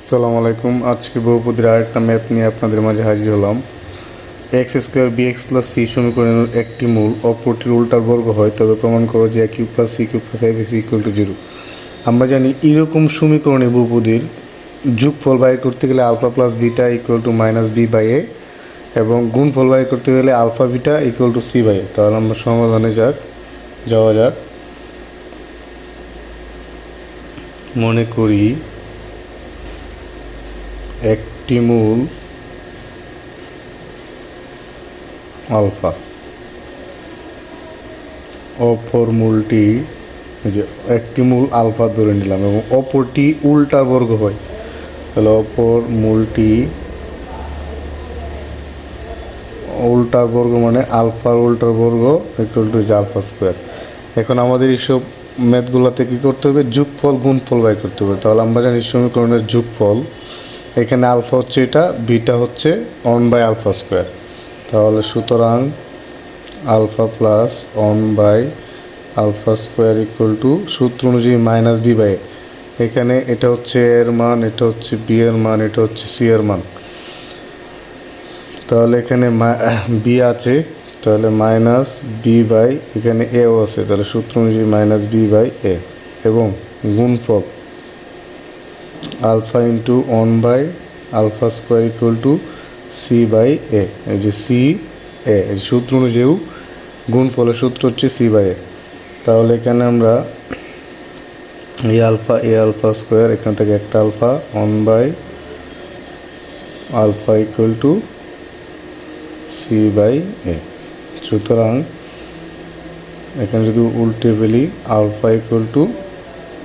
আসসালামু আলাইকুম। আজকে বহুপদীর আরেকটা ম্যাথ নিয়ে আপনাদের মাঝে হাজির হলাম। X square B X plus C সমীকরণের একটি মূল অপরটির উল্টার বর্গ হয়, তবে প্রমাণ করো যে A Q plus C Q plus A B C equal to zero. আমরা জানি এরকম সমীকরণে বহুপদীর যোগফল বাইর করতে গেলে alpha plus beta equal to minus B by A, এবং গুণফল বাইর করতে গেলে alpha beta equal to C by A. তাহলে আমরা সমাধানে যাওয়া যাক। মনে করি একটি মূল আলফা, অপর মূলটি যে একটি মূল আলফা ধরে নিলাম এবং অপরটি উল্টা বর্গ হয়, তাহলে অপর মূলটি উল্টা বর্গ মানে আলফার উল্টার বর্গ ইকুয়াল টু আলফা স্কোয়ার। এখন আমাদের এইসব ম্যাথগুলোতে কী করতে হবে? যোগফল গুণফল বাই করতে হবে। তাহলে আমরা জানি সমীকরণের যোগফল, এখানে আলফা হচ্ছে এটা, বিটা হচ্ছে 1 বাই আলফা স্কোয়ার। তাহলে সুতরাং alpha plus 1 by alpha square equal to সূত্র অনুযায়ী মাইনাস বি বাই এ। এখানে এটা হচ্ছে এর মান, এটা হচ্ছে বি এর মান, এটা হচ্ছে সি এর মান। তাহলে এখানে বি আছে, তাহলে মাইনাস বি বাই এখানে এও আছে, তাহলে সূত্র অনুযায়ী মাইনাস বি বাই এ, এবং গুণফল alpha into 1 by alpha square equal to C by A. এই যে সি এ, এই সূত্র অনুযায়ী গুণফলের সূত্র হচ্ছে সি বাই এ। তাহলে এখানে আমরা এ আলফা স্কোয়ার, এখান থেকে একটা alpha 1 by alpha equal to C by A. সুতরাং এখানে যদি উল্টে ফেলি আলফা ইকুয়াল টু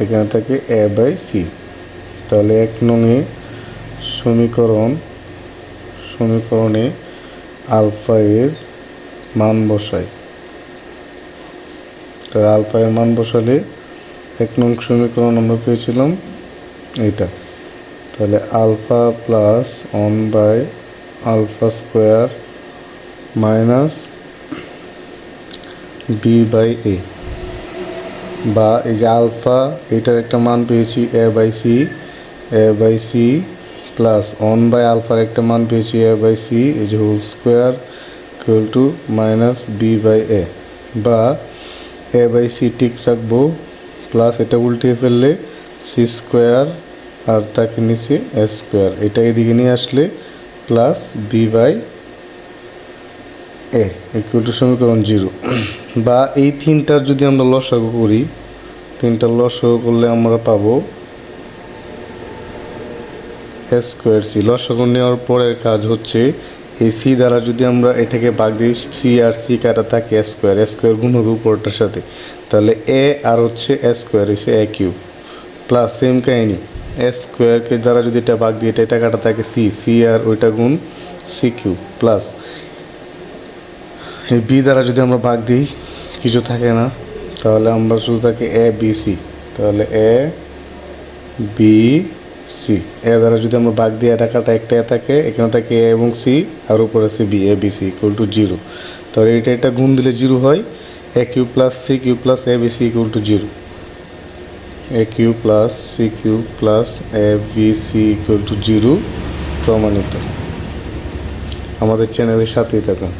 এখানে থাকে এ বাই সি। তাহলে 1 নংয়ে সমীকরণে আলফা এর মান বসাই। তাহলে আলফা এর মান বসালে 1 নং সমীকরণ আমরা পেয়েছিলাম এইটা। তাহলে alpha plus 1 by alpha square minus B by A, বা এই যে আলফা এটার একটা মান পেয়েছি A by C plus 1 by আলফার একটা মান পেয়েছি এ বাই সি, এই যে whole square equal to minus B by A, বা এ বাই সি ঠিক রাখবো, প্লাস এটা উল্টিয়ে ফেললে সি স্কোয়ার আর তাকে নিচে এ স্কোয়ার, এটা এদিকে নিয়ে আসলে plus B by A equal to সমীকরণ 0। বা এই তিনটার যদি আমরা লসাগু করি, তিনটার লসাগু করলে আমরা পাবো এ স্কোয়ার সি। লসাগু নেওয়ার পরের কাজ হচ্ছে এই সি দ্বারা যদি আমরা এটাকে ভাগ দিই, সি আর সি কাটা থাকে এ স্কোয়ার গুণ হবে উপরটার সাথে, তাহলে এ আর হচ্ছে এ স্কোয়ার হচ্ছে এ কিউ, প্লাস সেম কাহিনি এ স্কোয়ারকে দ্বারা যদি এটা ভাগ দিই, এটা কাটা থাকে সি আর ওইটা গুণ সি কিউ, প্লাস এই বি দ্বারা যদি আমরা ভাগ দিই কিছু থাকে না, তাহলে আমরা শুধু থাকে এ বি সি। তাহলে এ বি সি, এ দ্বারা যদি আমরা ভাগ দিই এটা কাটা একটা এ থাকে, এখানে থাকে এ এবং সি, আর উপরে আছে B, A B C equal to 0। তাহলে এটা গুণ দিলে 0 হয়। A Q plus C Q plus A B C equal to 0। A Q plus C Q plus A B C equal to 0 প্রমাণিত। আমাদের চ্যানেলের সাথেই থাকুন।